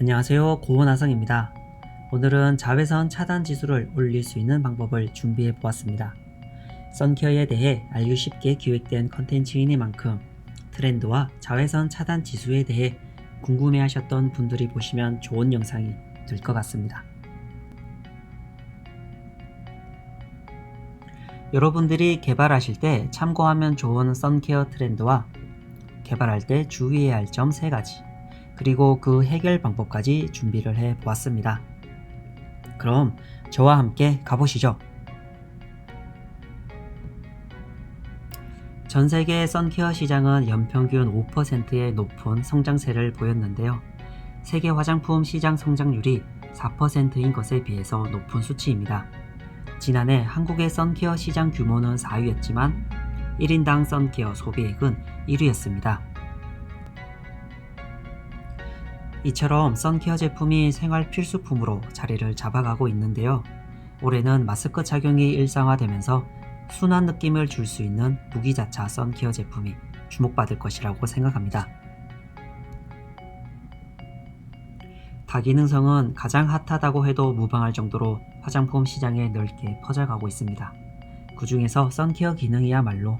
안녕하세요. 고은하성입니다. 오늘은 자외선 차단 지수를 올릴 수 있는 방법을 준비해 보았습니다. 선케어에 대해 알기 쉽게 기획된 컨텐츠이니만큼 트렌드와 자외선 차단 지수에 대해 궁금해 하셨던 분들이 보시면 좋은 영상이 될 것 같습니다. 여러분들이 개발하실 때 참고하면 좋은 선케어 트렌드와 개발할 때 주의해야 할 점 3가지, 그리고 그 해결 방법까지 준비를 해 보았습니다. 그럼 저와 함께 가보시죠. 전 세계 선케어 시장은 연평균 5%의 높은 성장세를 보였는데요. 세계 화장품 시장 성장률이 4%인 것에 비해서 높은 수치입니다. 지난해 한국의 선케어 시장 규모는 4위였지만 1인당 선케어 소비액은 1위였습니다. 이처럼 선케어 제품이 생활 필수품으로 자리를 잡아가고 있는데요. 올해는 마스크 착용이 일상화되면서 순한 느낌을 줄 수 있는 무기자차 선케어 제품이 주목받을 것이라고 생각합니다. 다기능성은 가장 핫하다고 해도 무방할 정도로 화장품 시장에 넓게 퍼져가고 있습니다. 그 중에서 선케어 기능이야말로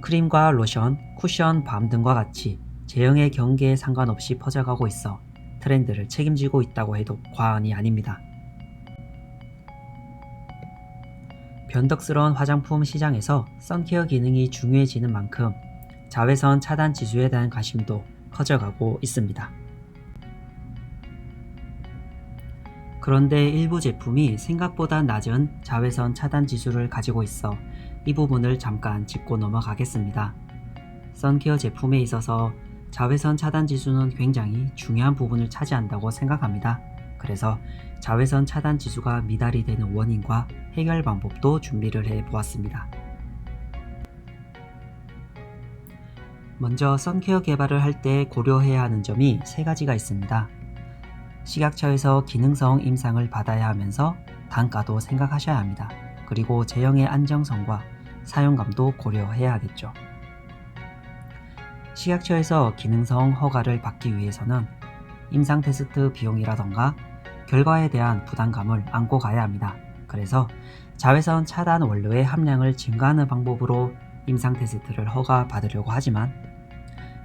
크림과 로션, 쿠션, 밤 등과 같이 제형의 경계에 상관없이 퍼져가고 있어 트렌드를 책임지고 있다고 해도 과언이 아닙니다. 변덕스러운 화장품 시장에서 선케어 기능이 중요해지는 만큼 자외선 차단 지수에 대한 관심도 커져가고 있습니다. 그런데 일부 제품이 생각보다 낮은 자외선 차단 지수를 가지고 있어 이 부분을 잠깐 짚고 넘어가겠습니다. 선케어 제품에 있어서 자외선 차단 지수는 굉장히 중요한 부분을 차지한다고 생각합니다. 그래서 자외선 차단 지수가 미달이 되는 원인과 해결 방법도 준비를 해 보았습니다. 먼저 선케어 개발을 할 때 고려해야 하는 점이 3가지가 있습니다. 식약처에서 기능성 임상을 받아야 하면서 단가도 생각하셔야 합니다. 그리고 제형의 안정성과 사용감도 고려해야 하겠죠. 식약처에서 기능성 허가를 받기 위해서는 임상 테스트 비용이라던가 결과에 대한 부담감을 안고 가야 합니다. 그래서 자외선 차단 원료의 함량을 증가하는 방법으로 임상 테스트를 허가 받으려고 하지만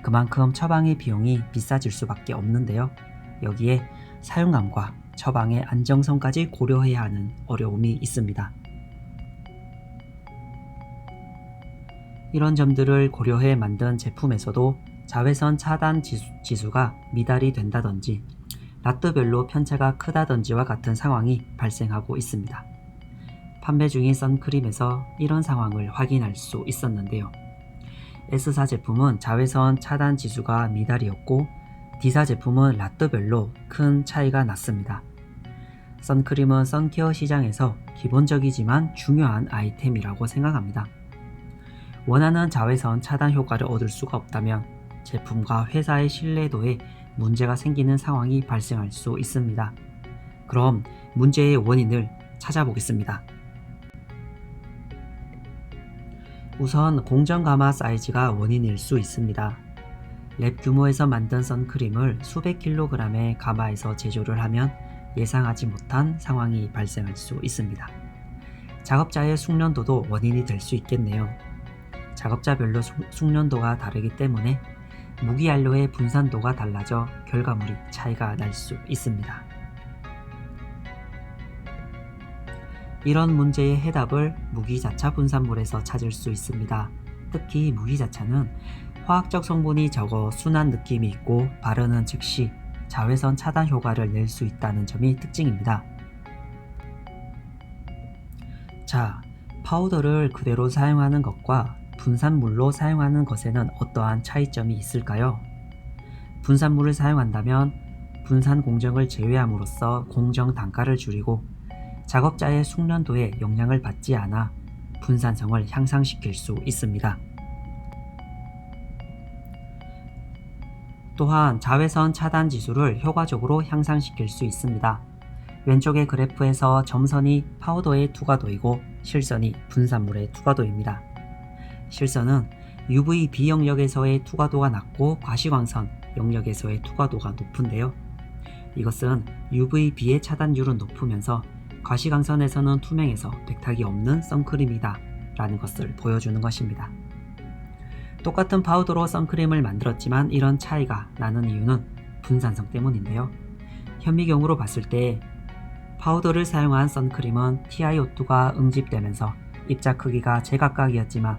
그만큼 처방의 비용이 비싸질 수밖에 없는데요. 여기에 사용감과 처방의 안정성까지 고려해야 하는 어려움이 있습니다. 이런 점들을 고려해 만든 제품에서도 자외선 차단 지수가 미달이 된다든지 라트별로 편차가 크다든지와 같은 상황이 발생하고 있습니다. 판매 중인 선크림에서 이런 상황을 확인할 수 있었는데요. S사 제품은 자외선 차단 지수가 미달이었고 D사 제품은 라트별로 큰 차이가 났습니다. 선크림은 선케어 시장에서 기본적이지만 중요한 아이템이라고 생각합니다. 원하는 자외선 차단 효과를 얻을 수가 없다면 제품과 회사의 신뢰도에 문제가 생기는 상황이 발생할 수 있습니다. 그럼 문제의 원인을 찾아보겠습니다. 우선 공정 가마 사이즈가 원인일 수 있습니다. 랩 규모에서 만든 선크림을 수백 킬로그램의 가마에서 제조를 하면 예상하지 못한 상황이 발생할 수 있습니다. 작업자의 숙련도도 원인이 될 수 있겠네요. 작업자별로 숙련도가 다르기 때문에 무기연료의 분산도가 달라져 결과물이 차이가 날 수 있습니다. 이런 문제의 해답을 무기자차 분산물에서 찾을 수 있습니다. 특히 무기자차는 화학적 성분이 적어 순한 느낌이 있고 바르는 즉시 자외선 차단 효과를 낼 수 있다는 점이 특징입니다. 자, 파우더를 그대로 사용하는 것과 분산물로 사용하는 것에는 어떠한 차이점이 있을까요? 분산물을 사용한다면 분산 공정을 제외함으로써 공정 단가를 줄이고 작업자의 숙련도에 영향을 받지 않아 분산성을 향상시킬 수 있습니다. 또한 자외선 차단 지수를 효과적으로 향상시킬 수 있습니다. 왼쪽의 그래프에서 점선이 파우더의 투과도이고 실선이 분산물의 투과도입니다. 실선은 UVB 영역에서의 투과도가 낮고 과시광선 영역에서의 투과도가 높은데요. 이것은 UVB의 차단율은 높으면서 과시광선에서는 투명해서 백탁이 없는 선크림이다 라는 것을 보여주는 것입니다. 똑같은 파우더로 선크림을 만들었지만 이런 차이가 나는 이유는 분산성 때문인데요. 현미경으로 봤을 때 파우더를 사용한 선크림은 TiO2가 응집되면서 입자 크기가 제각각이었지만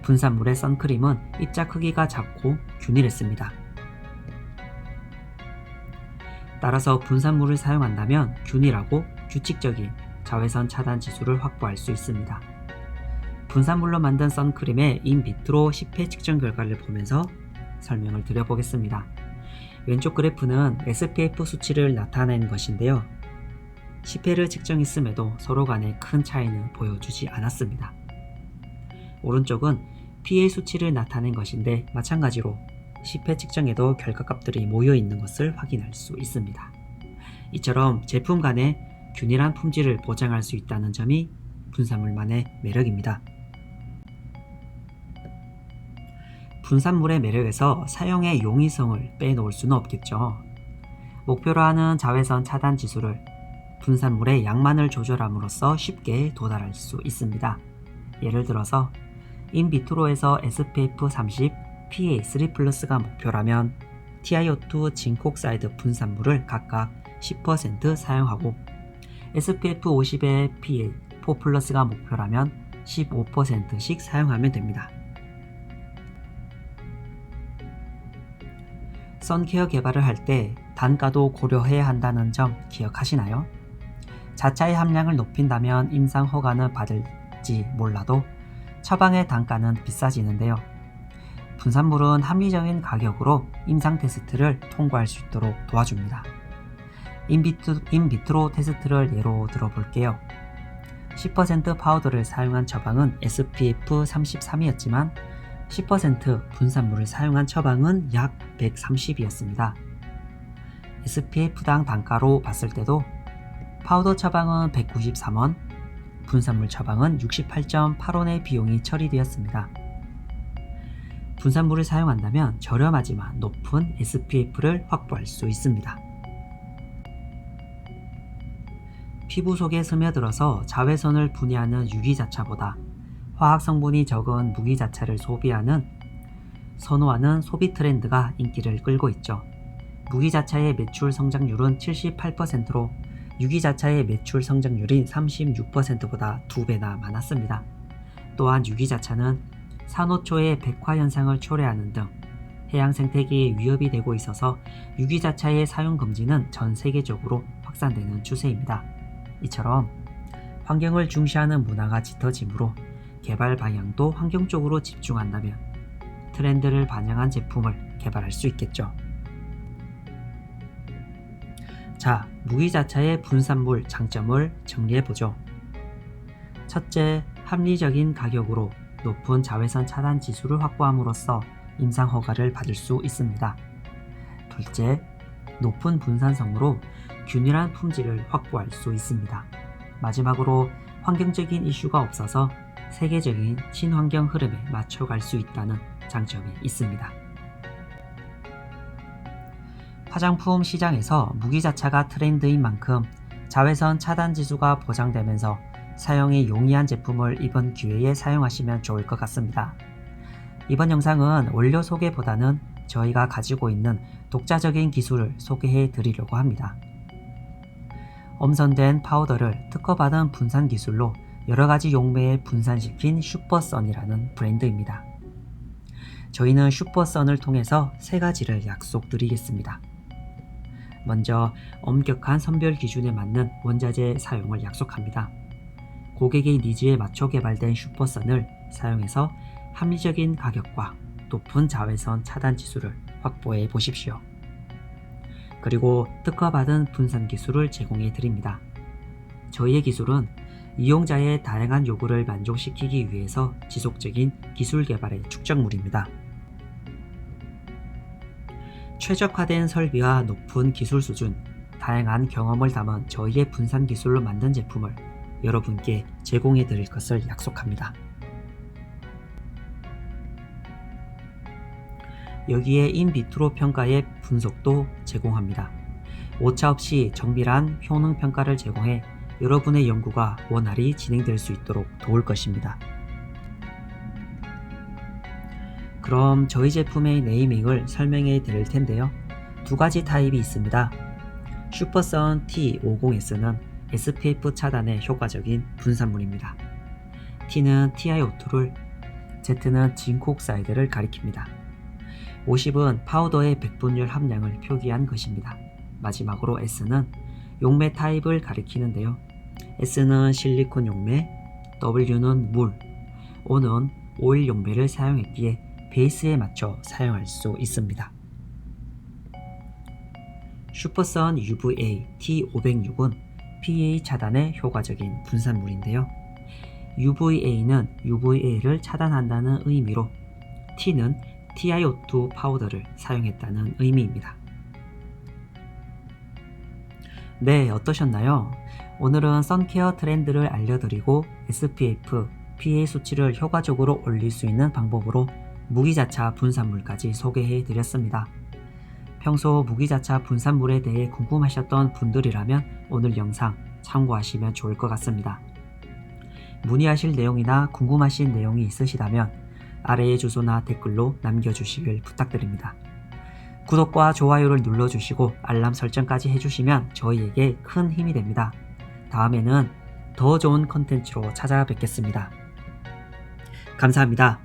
분산물의 선크림은 입자 크기가 작고 균일했습니다. 따라서 분산물을 사용한다면 균일하고 규칙적인 자외선 차단 지수를 확보할 수 있습니다. 분산물로 만든 선크림의 인비트로 10회 측정 결과를 보면서 설명을 드려보겠습니다. 왼쪽 그래프는 SPF 수치를 나타낸 것인데요. 10회를 측정했음에도 서로 간의 큰 차이는 보여주지 않았습니다. 오른쪽은 PA 수치를 나타낸 것인데 마찬가지로 10회 측정에도 결과값들이 모여있는 것을 확인할 수 있습니다. 이처럼 제품 간의 균일한 품질을 보장할 수 있다는 점이 분산물만의 매력입니다. 분산물의 매력에서 사용의 용이성을 빼놓을 수는 없겠죠. 목표로 하는 자외선 차단 지수를 분산물의 양만을 조절함으로써 쉽게 도달할 수 있습니다. 예를 들어서 인비트로에서 SPF 30, PA3+가 목표라면 TiO2 징콕사이드 분산물을 각각 10% 사용하고 SPF 50의 PA4+가 목표라면 15%씩 사용하면 됩니다. 선케어 개발을 할 때 단가도 고려해야 한다는 점 기억하시나요? 자차의 함량을 높인다면 임상 허가는 받을지 몰라도 처방의 단가는 비싸지는데요. 분산물은 합리적인 가격으로 임상 테스트를 통과할 수 있도록 도와줍니다. 인비트로 테스트를 예로 들어볼게요. 10% 파우더를 사용한 처방은 SPF 33이었지만 10% 분산물을 사용한 처방은 약 130이었습니다. SPF당 단가로 봤을 때도 파우더 처방은 193원, 분산물 처방은 68.8원의 비용이 처리되었습니다. 분산물을 사용한다면 저렴하지만 높은 SPF를 확보할 수 있습니다. 피부 속에 스며들어서 자외선을 분해하는 유기자차보다 화학 성분이 적은 무기자차를 선호하는 소비 트렌드가 인기를 끌고 있죠. 무기자차의 매출 성장률은 78%로 유기자차의 매출 성장률인 36%보다 2배나 많았습니다. 또한 유기자차는 산호초의 백화현상을 초래하는 등 해양 생태계에 위협이 되고 있어서 유기자차의 사용 금지는 전 세계적으로 확산되는 추세입니다. 이처럼 환경을 중시하는 문화가 짙어지므로 개발 방향도 환경 쪽으로 집중한다면 트렌드를 반영한 제품을 개발할 수 있겠죠. 자, 무기자차의 분산물 장점을 정리해보죠. 첫째, 합리적인 가격으로 높은 자외선 차단 지수를 확보함으로써 임상 허가를 받을 수 있습니다. 둘째, 높은 분산성으로 균일한 품질을 확보할 수 있습니다. 마지막으로 환경적인 이슈가 없어서 세계적인 친환경 흐름에 맞춰갈 수 있다는 장점이 있습니다. 화장품 시장에서 무기자차가 트렌드인 만큼 자외선 차단 지수가 보장되면서 사용이 용이한 제품을 이번 기회에 사용하시면 좋을 것 같습니다. 이번 영상은 원료 소개보다는 저희가 가지고 있는 독자적인 기술을 소개해 드리려고 합니다. 엄선된 파우더를 특허받은 분산 기술로 여러가지 용매에 분산시킨 슈퍼선이라는 브랜드입니다. 저희는 슈퍼선을 통해서 3가지를 약속드리겠습니다. 먼저 엄격한 선별 기준에 맞는 원자재 사용을 약속합니다. 고객의 니즈에 맞춰 개발된 슈퍼선을 사용해서 합리적인 가격과 높은 자외선 차단 지수를 확보해 보십시오. 그리고 특허받은 분산 기술을 제공해 드립니다. 저희의 기술은 이용자의 다양한 요구를 만족시키기 위해서 지속적인 기술 개발의 축적물입니다. 최적화된 설비와 높은 기술 수준, 다양한 경험을 담은 저희의 분산 기술로 만든 제품을 여러분께 제공해 드릴 것을 약속합니다. 여기에 인비트로 평가의 분석도 제공합니다. 오차없이 정밀한 효능 평가를 제공해 여러분의 연구가 원활히 진행될 수 있도록 도울 것입니다. 그럼 저희 제품의 네이밍을 설명해 드릴 텐데요. 두 가지 타입이 있습니다. 슈퍼선 T50S는 SPF 차단에 효과적인 분산물입니다. T는 TiO2를, Z는 징크옥사이드를 가리킵니다. 50은 파우더의 백분율 함량을 표기한 것입니다. 마지막으로 S는 용매 타입을 가리키는데요. S는 실리콘 용매, W는 물, O는 오일 용매를 사용했기에 베이스에 맞춰 사용할 수 있습니다. 슈퍼선 UVA T506은 PA 차단에 효과적인 분산물인데요. UVA는 UVA를 차단한다는 의미로 T는 TiO2 파우더를 사용했다는 의미입니다. 네, 어떠셨나요? 오늘은 선케어 트렌드를 알려드리고 SPF, PA 수치를 효과적으로 올릴 수 있는 방법으로 무기자차 분산물까지 소개해 드렸습니다. 평소 무기자차 분산물에 대해 궁금하셨던 분들이라면 오늘 영상 참고하시면 좋을 것 같습니다. 문의하실 내용이나 궁금하신 내용이 있으시다면 아래의 주소나 댓글로 남겨주시길 부탁드립니다. 구독과 좋아요를 눌러주시고 알람 설정까지 해주시면 저희에게 큰 힘이 됩니다. 다음에는 더 좋은 컨텐츠로 찾아뵙겠습니다. 감사합니다.